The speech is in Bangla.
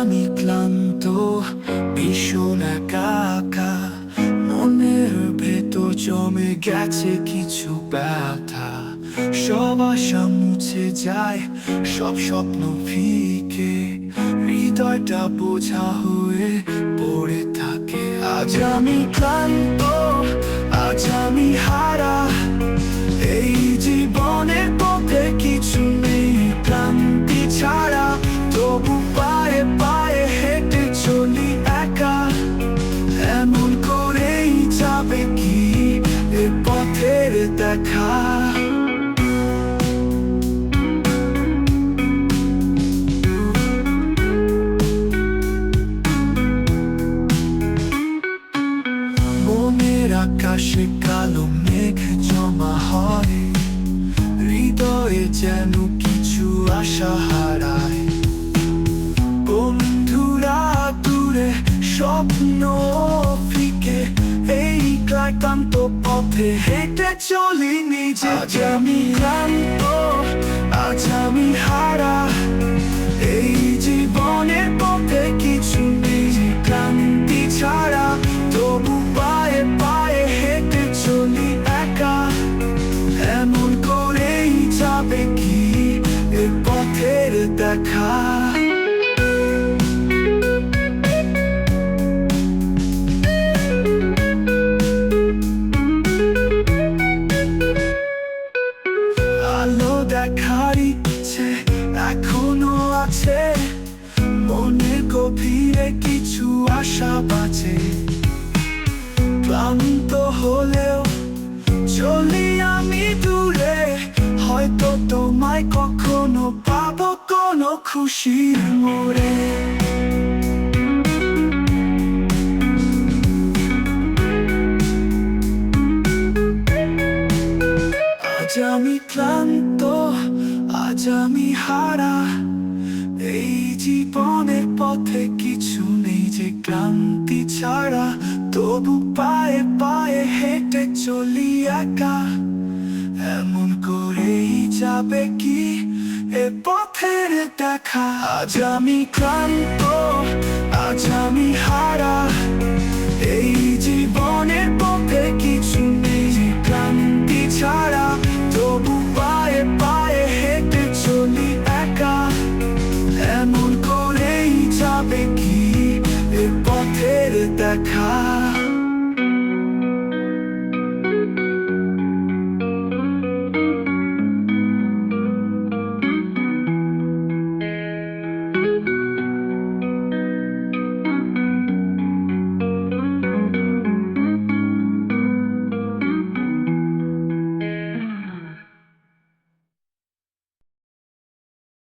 আমি ক্লান্ত, ভীষণ একা, মনের ভেতর জমে গেছে কিছু ব্যথা। সব আশা মুছে যায়, সব স্বপ্ন ফিকে, হৃদয়টা বোঝা হয়ে পড়ে থাকে। আজ আমি ক্লান্ত, আজ আমি হারা, এই জীবনের পথে কিছু নেই ক্লান্তি ছাড়া। তবু পায়ে পায়ে হেঁটে চলি একা, এমন করেই যাবে কি এ পথের দেখা। মনের আকাশে কালো মেঘ জমা হয়, হৃদয়ে যেন কিছু আশা হারায়। বন্ধুরা দূরে, স্বপ্ন ফিকে, এই ক্লান্ত পথে হেঁটে চলি নিজে। আজ আমি ক্লান্ত, আজ আমি হারা, এই জীবনের পথে কিছু নেই ক্লান্তি ছাড়া। তবু পায়ে পায়ে হেঁটে চলি একা, এমন করেই যাবে কি এ পথের দেখা। আলো দেখার ইচ্ছে এখনো আছে, মনের গভীরে কিছু আশা বাজে। ক্লান্ত হলেও চলি আমি দূরে, হয়তো তোমায় কখনো পাবো কোনো খুশির মোড়ে। আজ আমি ক্লান্ত, আজ আমি হারা, এই জীবনের পথে কিছু নেই যে ক্লান্তি ছাড়া। তবু পায়ে পায়ে হেঁটে চলি একা, এমন করেই যাবে কি এ পথের দেখা। আজ আমি ক্লান্ত, আজ আমি হারা, এই